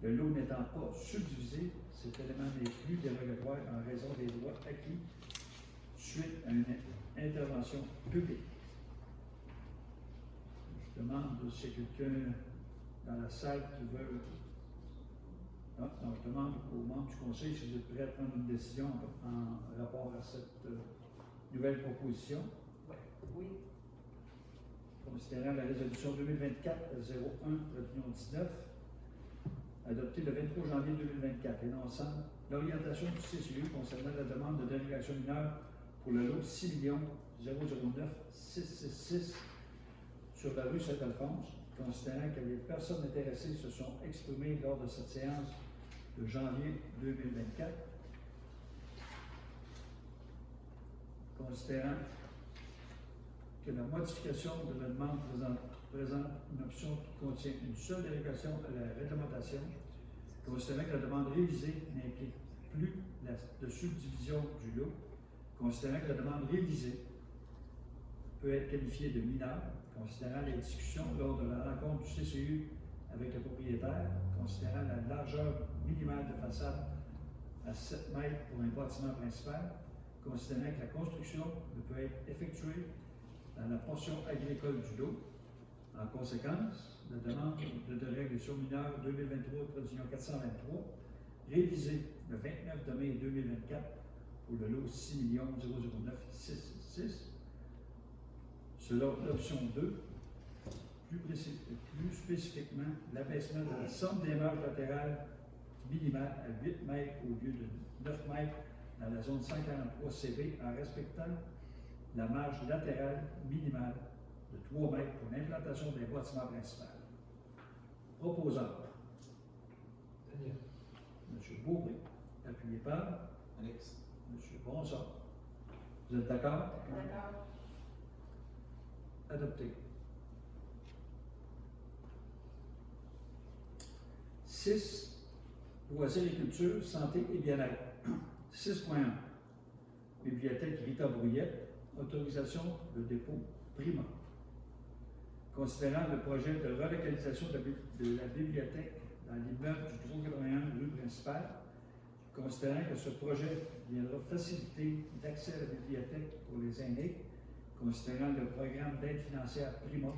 le lot n'étant pas subdivisé, cet élément n'est plus dérogatoire en raison des droits acquis suite à une intervention publique. Je demande s'il y a quelqu'un dans la salle qui veut. Non, je demande aux membres du Conseil si vous êtes prêts à prendre une décision en rapport à cette nouvelle proposition. Oui. Considérant la résolution 2024-01-19, adoptée le 23 janvier 2024, énonçant l'orientation du CCU concernant la demande de dérogation mineure pour le lot 6 009 666 sur la rue Saint-Alphonse, considérant que les personnes intéressées se sont exprimées lors de cette séance de janvier 2024, considérant que la modification de la demande présente une option qui contient une seule dérogation à la réglementation, considérant que la demande révisée n'implique plus de subdivision du lot, considérant que la demande révisée peut être qualifiée de mineure, considérant les discussions lors de la rencontre du CCU avec le propriétaire, considérant la largeur minimale de façade à 7 mètres pour un bâtiment principal, considérant que la construction ne peut être effectuée dans la portion agricole du lot. En conséquence, la demande de dérogation mineure 2023, prévision 423, révisée le 29 mai 2024 pour le lot 6 009 666, selon l'option 2, plus spécifiquement, l'abaissement de la somme des marges latérales minimales à 8 mètres au lieu de 9 mètres dans la zone 143 CV en respectant la marge latérale minimale de 3 mètres pour l'implantation des bâtiments principaux. Proposant. Daniel. M. Beaupré, appuyé par Alex. M. Bonsard. Vous êtes d'accord? D'accord. Adopté. 6. Loisirs et culture, santé et bien-être. 6.1. Bibliothèque Rita Brouillette, autorisation de dépôt Prima. Considérant le projet de relocalisation de la bibliothèque dans l'immeuble du 381 rue principale, considérant que ce projet viendra faciliter l'accès à la bibliothèque pour les aînés, considérant le programme d'aide financière Prima,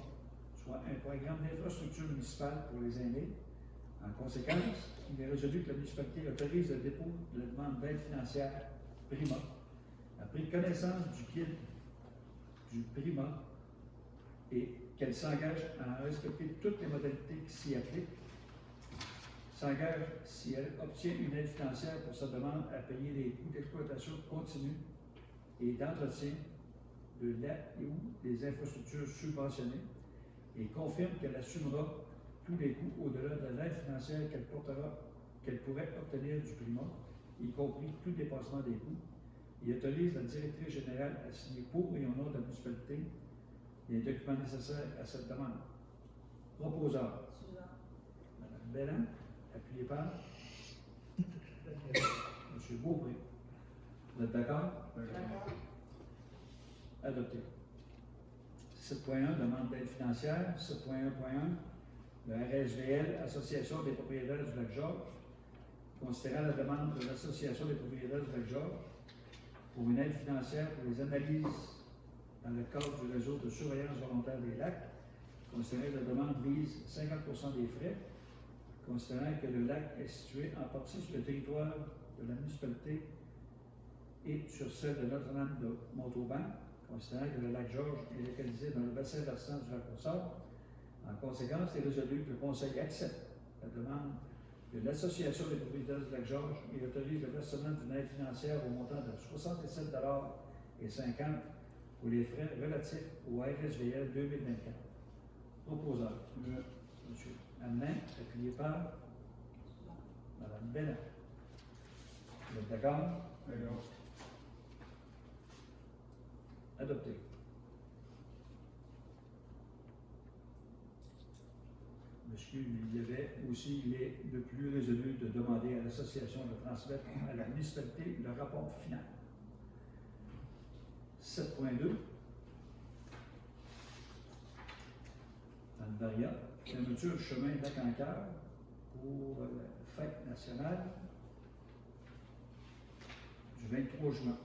soit un programme d'infrastructure municipale pour les aînés. En conséquence, il est résolu que la municipalité autorise le dépôt de la demande d'aide financière Prima, a pris connaissance du guide du Prima et qu'elle s'engage à respecter toutes les modalités qui s'y appliquent, s'engage, si elle obtient une aide financière pour sa demande, à payer les coûts d'exploitation continue et d'entretien de la et ou des infrastructures subventionnées et confirme qu'elle assumera tous les coûts au-delà de l'aide financière qu'elle pourrait obtenir du Prima, y compris tout dépassement des coûts, et autorise la directrice générale à signer pour et au nom de la municipalité les documents nécessaires à cette demande. Proposeur. Mme Belland, appuyée par M. Beaupré. Vous êtes d'accord? D'accord. Adopté. 7.1, demande d'aide financière. 7.1.1, le RSVL, Association des propriétaires du Lac-Georges, considérant la demande de l'Association des propriétaires du Lac-Georges pour une aide financière pour les analyses dans le cadre du réseau de surveillance volontaire des lacs, considérant que la demande vise 50% des frais, considérant que le lac est situé en partie sur le territoire de la municipalité et sur celle de Notre-Dame de Montauban, considérant que le lac Georges est localisé dans le bassin versant du lac Brossard. En conséquence, il est résolu que le Conseil accepte la demande de l'Association des propriétaires du lac Georges et autorise le versement d'une aide financière au montant de 67 et 50 pour les frais relatifs au RSVL 2024. Proposeur. Monsieur Hamelin, appuyé par Madame Bellin. Vous êtes d'accord? D'accord. Adopté. Monsieur, il y avait aussi, il est de plus résolu de demander à l'association de transmettre à la municipalité le rapport final. 7.2. Alvaria, fermeture du chemin Lac-en-Cœur pour la fête nationale du 23 juin.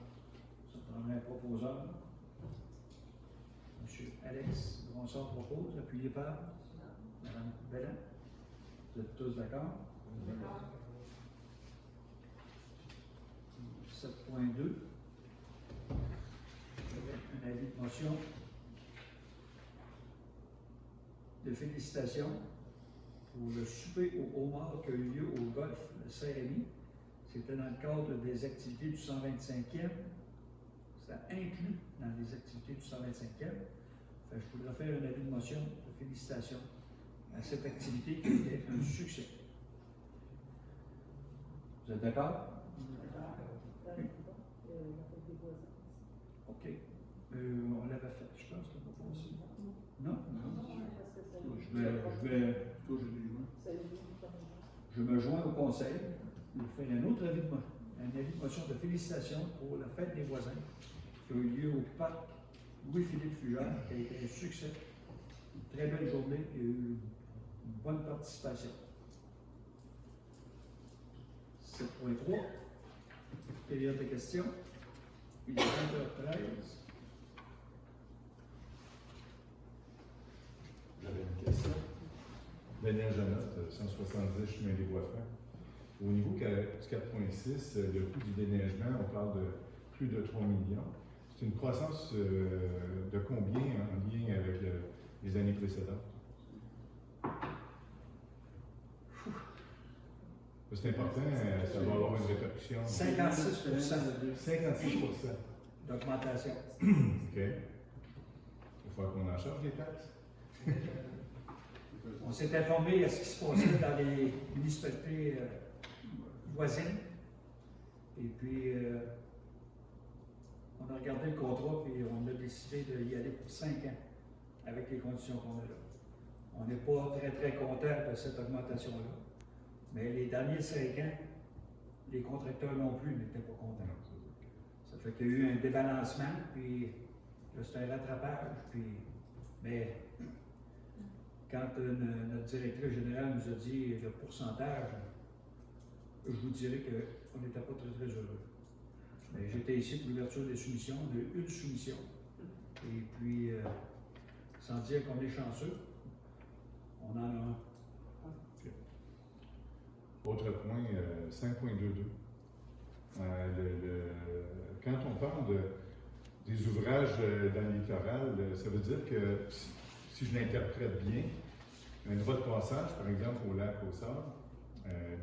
Ça prendrait un proposeur. Monsieur Alex Bronsard propose, appuyé par Madame Bellin. Vous êtes tous d'accord? 7.2. Un avis de motion de félicitations pour le souper au homard qui a eu lieu au golf de Saint-Rémy. C'était dans le cadre des activités du 125e. C'était inclus dans les activités du 125e. Fait, je voudrais faire un avis de motion de félicitations à cette activité qui était un succès. Vous êtes d'accord? OK. On l'avait fait, je pense, que pas aussi. Non? Je me joins au conseil. Je fais un autre avis de motion de félicitations pour la fête des voisins qui a eu lieu au parc Louis-Philippe Fugère, qui a été un succès. Une très belle journée et une bonne participation. 7.3. Période de questions. Il est 20h13. J'avais une question. Daniel Janotte, 170 chemin des Bois Francs. Au niveau du 4.6, le coût du déneigement, on parle de plus de 3 millions. C'est une croissance de combien en lien avec les années précédentes? C'est important, ça doit avoir une répercussion. 56% 56%. d'augmentation. OK. Il va falloir qu'on en charge les taxes. On s'est informé à ce qui se passait dans les municipalités voisines. Et puis, on a regardé le contrat et on a décidé d'y aller pour 5 ans avec les conditions qu'on a là. On n'est pas très content de cette augmentation-là. Mais les derniers 5 ans, les contracteurs non plus n'étaient pas contents. Ça fait qu'il y a eu un débalancement, puis là, c'est un rattrapage. Mais quand notre directrice générale nous a dit le pourcentage, je vous dirais qu'on n'était pas très heureux. Mais j'étais ici pour l'ouverture des soumissions. On a eu une soumission. Et puis, sans dire qu'on est chanceux, on en a un. Autre point, 5.22. Quand on parle des ouvrages dans le littoral, ça veut dire que, si je l'interprète bien, un droit de passage, par exemple, au lac au sable,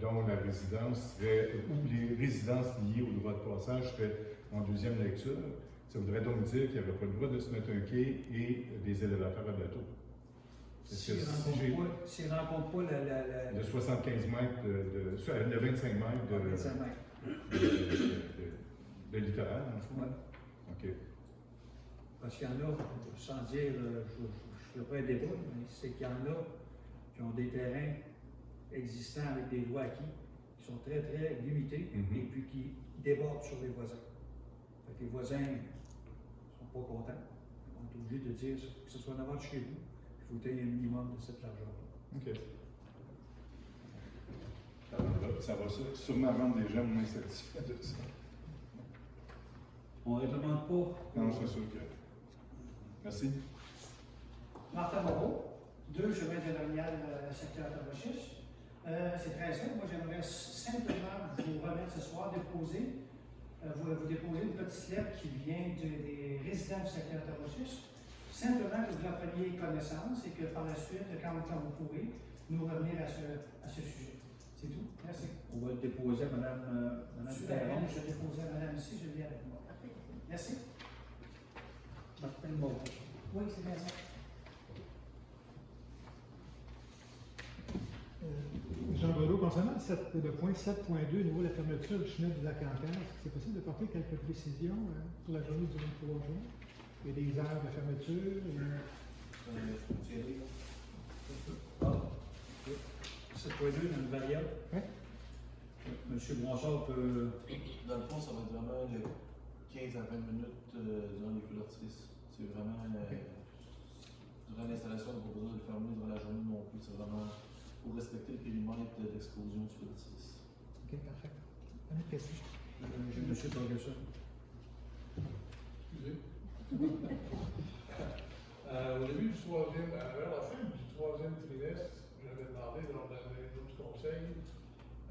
dont la résidence serait, ou les résidences liées au droit de passage seraient en deuxième lecture, ça voudrait donc dire qu'il n'y aurait pas le droit de se mettre un quai et des élévateurs à bateau. S'il ne rencontre pas le 75 mètres le 25 mètres de littoral, en fait. Ouais. OK. Parce qu'il y en a, sans dire, je ne ferai pas un débat, mais c'est qu'il y en a qui ont des terrains existants avec des lois acquis, qui sont très limités, et puis qui débordent sur les voisins. Fait que les voisins ne sont pas contents. On est obligé de dire que ce soit en avant de chez vous, il faut qu'il y ait un minimum de cette largeur-là. OK. Ça va sûrement rendre les gens moins satisfaits de ça. On ne réglemente pas. Non, c'est sûr que. Merci. Martin Moreau, 2 chemin de l'Orignal, secteur de recherche. C'est très simple. Moi, j'aimerais simplement vous remettre ce soir, vous déposer une petite lettre qui vient des résidents du secteur de recherche. Simplement que vous en preniez connaissance et que par la suite, quand vous pourrez, nous revenir à ce sujet. C'est tout. Merci. On va le déposer à Mme Perron. Je vais déposer à Mme ici, je viens avec moi. Merci. Martin Moreau. Oui, c'est bien ça. Jean Brelow, concernant le point 7.2, au niveau de la fermeture du chemin du lac Ancaire, est-ce que c'est possible de porter quelques précisions pour la journée du 23 juin? Il y a des heures de fermeture. Ah, 7.2 dans le variable. Oui. Monsieur Bronsard peut. Dans le fond, ça va être vraiment de 15 à 20 minutes durant les feux d'artifice. C'est vraiment. Durant l'installation, on n'a pas besoin de le fermer durant la journée non plus. C'est vraiment pour respecter le périmètre d'explosion du feu d'artifice. OK, parfait. Une autre question. J'ai monsieur Torgerson. Excusez. Au début du troisième, vers la fin du troisième trimestre, j'avais demandé lors d'un réunion du conseil,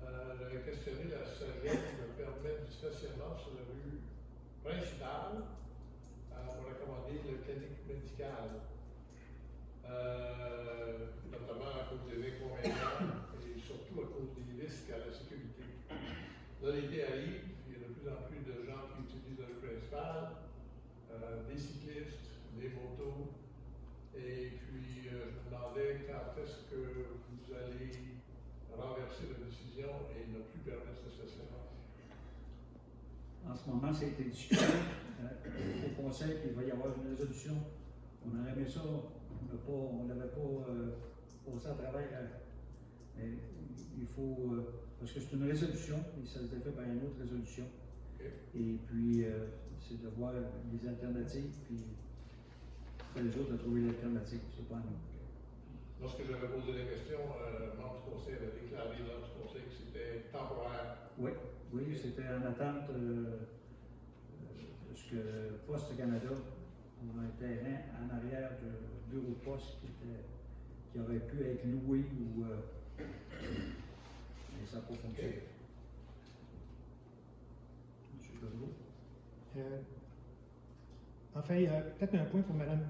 j'avais questionné la sagesse qui me permet du stationnement sur la rue principale pour recommander le clinique médical. Notamment à cause des inconvénients et surtout à cause des risques à la sécurité. Là, l'été arrive, il y a de plus en plus de gens qui utilisent la rue principale, des cyclistes, des motos, et puis je me demandais quand est-ce que vous allez renverser la décision et ne plus permettre ce stationnement. En ce moment, ça a été discuté au conseil, puis il va y avoir une résolution. On aurait aimé ça, on n'avait pas passé à travers, mais il faut, parce que c'est une résolution, et ça se fait par une autre résolution. Okay. Et puis, c'est de voir les alternatives, puis c'est les autres de trouver l'alternative, c'est pas nous. Lorsque j'avais posé la question, le membre du conseil avait déclaré lors du conseil que c'était temporaire. Oui, oui, c'était en attente parce que Poste Canada, on a un terrain en arrière du bureau de poste qui aurait pu être loué ou mais ça n'a pas fonctionné. Monsieur Godreau. Enfin, il y a peut-être un point pour Mme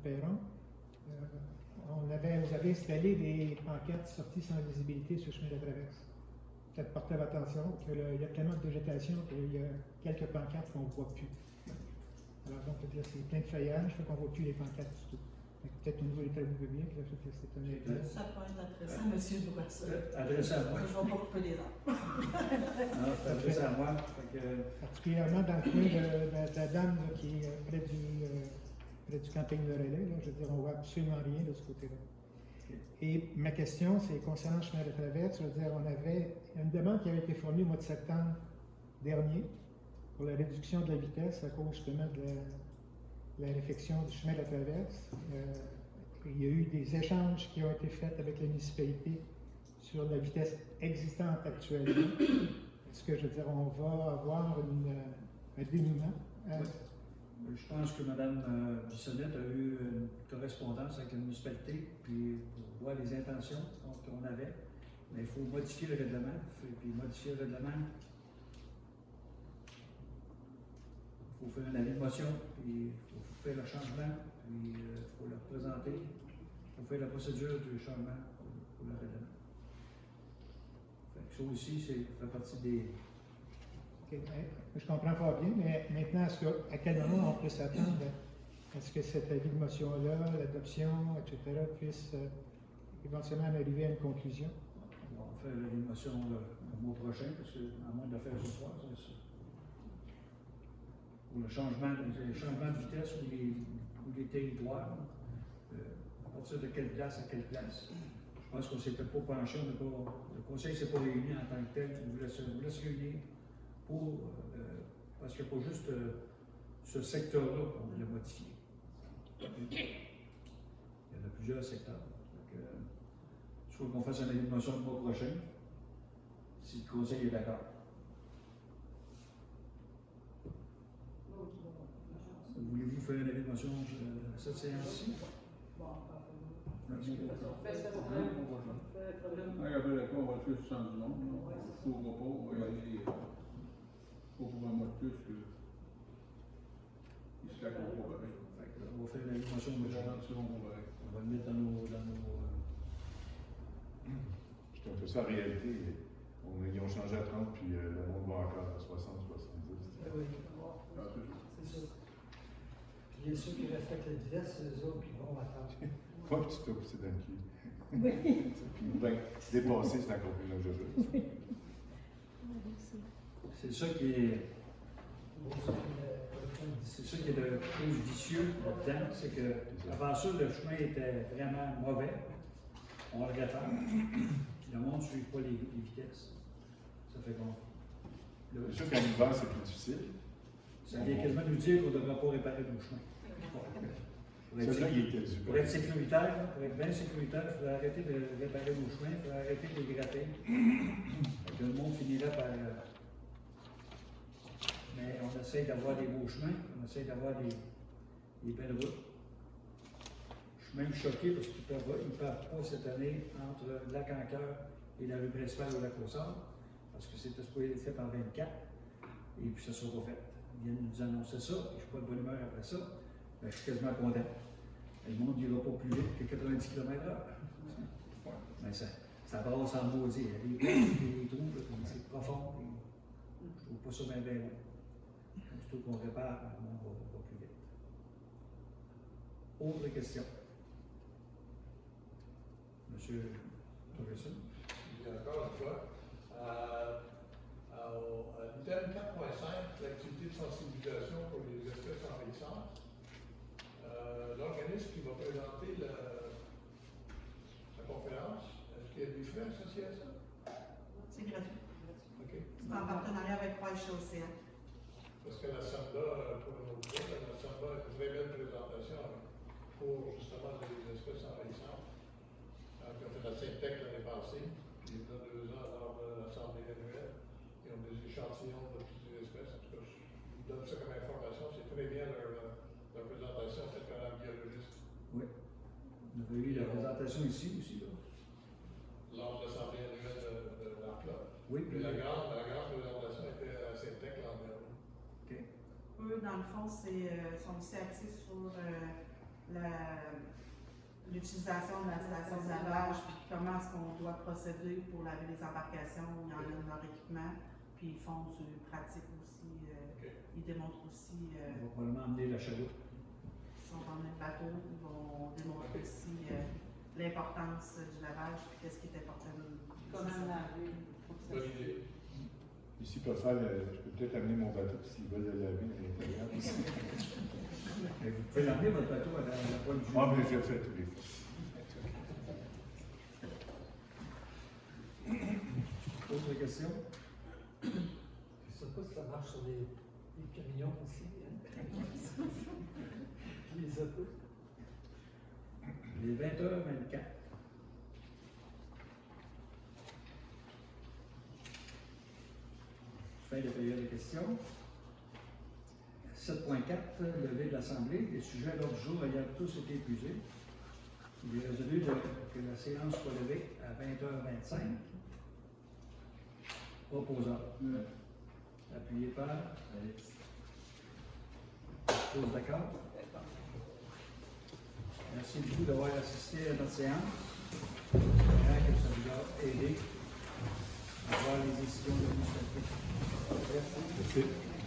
Perron. Vous avez installé des pancartes sorties sans visibilité sur le chemin de la traverse. Peut-être porter votre attention qu'il y a tellement de végétation qu'il y a quelques pancartes qu'on ne voit plus. Alors donc, c'est plein de feuillage, fait qu'on ne voit plus les pancartes du tout. Peut-être au niveau des travaux publics, c'est un état. Ça peut être intéressant, M. Bourassa. Adressé à moi. Je ne vais pas couper les arbres. Non, c'est adressé à moi. Particulièrement dans le coin de la dame là, qui est près du camping de relais, là, je veux dire, on ne voit absolument rien de ce côté-là. Et ma question, c'est concernant le chemin de traverse, je veux dire, on avait une demande qui avait été fournie au mois de septembre dernier pour la réduction de la vitesse à cause justement de la réfection du chemin de la traverse. Il y a eu des échanges qui ont été faits avec la municipalité sur la vitesse existante actuellement. Est-ce que, je veux dire, on va avoir un dénouement? Oui. Je pense que Mme Bissonnette a eu une correspondance avec la municipalité, puis pour voir les intentions qu'on avait. Mais il faut modifier le règlement. Puis modifier le règlement, il faut faire un avis de motion, puis il faut faire le changement, puis il faut le présenter. Il faut faire la procédure du changement pour le règlement. Fait que ça aussi, ça fait partie des. Okay. Je comprends pas bien, mais maintenant, à quel moment on peut s'attendre à ce que cet avis de motion-là, l'adoption, etc., puisse éventuellement arriver à une conclusion? On va faire l'avis de motion le mois prochain, parce que, à moins de le faire ce soir, c'est ça. Pour le changement de vitesse ou les territoires, à partir de quelle place à quelle place. Je pense qu'on ne s'était pas penché, le conseil ne s'est pas réuni en tant que tel, on voulait se réunir parce qu'il n'y a pas juste ce secteur-là qu'on voulait modifier. Il y en a plusieurs secteurs. Donc, soit qu'on fasse un avis de motion le mois prochain, si le conseil est d'accord. Voulez-vous faire un avis de motion à cette séance-ci? Après la on va le faire sur le changement. On ne pas, on va y aller pour un mois de plus que. Il se la comprend pas pareil. On va faire une motion de on va le mettre dans nos C'est un peu ça la réalité. Ils ont changé à 30, puis le monde va encore à 60, 70. Oui, c'est ça. Bien sûr qu'ils respectent la vitesse, c'est eux autres qui vont attendre. Pas que tu t'es poussé dans le cul. Ou bien, dépasser, c'est encore plus dangereux. C'est ça qui est. C'est ça qui est le plus vicieux là-dedans, c'est que avant ça, le chemin était vraiment mauvais. On le réfère. Le monde ne suit pas les vitesses. Ça fait bon. C'est sûr qu'en hiver, c'est plus difficile. Ça vient quasiment nous dire qu'on ne devrait pas réparer nos chemins. Celui-là, il était Pour être sécuritaire, pour être bien sécuritaire, il faudrait arrêter de réparer nos chemins, il faudrait arrêter de les gratter. Le monde finirait par. Mais on essaie d'avoir des beaux chemins, on essaie d'avoir des belles routes. Je suis même choqué parce qu'ils ne peuvent pas cette année entre le lac Ancoeur et la rue principale au lac aux Sables, parce que c'était supposé être fait en 24, et puis ça ne sera pas fait. Ils viennent nous annoncer ça, et je ne suis pas de bonne humeur après ça, mais je suis quasiment content. Le monde n'ira pas plus vite que 90 km/h. Mais ça brasse en maudit. Il y a des ponts, des trous, c'est profond. Je ne trouve pas ça bien bon. Plutôt qu'on répare, le monde va plus vite. Autre question. Monsieur Torgerson. Encore une fois, à l'item 4.5, l'activité de sensibilisation pour les espèces envahissantes, l'organisme qui va présenter la conférence, est-ce qu'il y a des frais associés à ça? C'est gratuit. OK. C'est en partenariat avec Croix Océan. Parce que la SAMBA, pour nos groupes, la SAMBA a une très belle présentation pour justement les espèces envahissantes. Donc, ils ont fait la Syntec l'année passée, puis il y a 2 ans lors de l'Assemblée annuelle. Ils ont des échantillons de toutes les espèces. En tout cas, je vous donne ça comme information. C'est très bien leur présentation faite par un biologiste. Oui. On avait eu la présentation ici aussi. Là. Lors de l'Assemblée annuelle de l'ARCLA. Oui, Puis la grande présentation était à Syntec l'an dernier. Eux, dans le fond, sont aussi axés sur l'utilisation de la station de lavage, puis comment est-ce qu'on doit procéder pour laver les embarcations, ils emmènent leur équipement, puis ils font du pratique aussi. Ils démontrent aussi. On va probablement emmener la chaloupe. Ils sont dans le bateau, ils vont démontrer aussi l'importance du lavage, puis qu'est-ce qui est important. Comment laver. Bonne idée. Ici, je peux peut-être amener mon bateau s'ils veulent le laver à l'intérieur. Mais vous pouvez l'emmener votre bateau à la pointe du. Ah, mais je le fais tous les fois. Autre question? Je ne sais pas si ça marche sur les camions aussi. Hein? Les autos. Les 20h24. Fin de période de questions. 7.4, levée de l'Assemblée. Les sujets à l'ordre du jour ayant tous été épuisés. Il est résolu que la séance soit levée à 20h25. Proposant. Appuyé par Alex. Tous d'accord? Merci beaucoup d'avoir assisté à notre séance. J'espère que ça vous a aidé à voir les décisions de l'administration. Merci. Merci.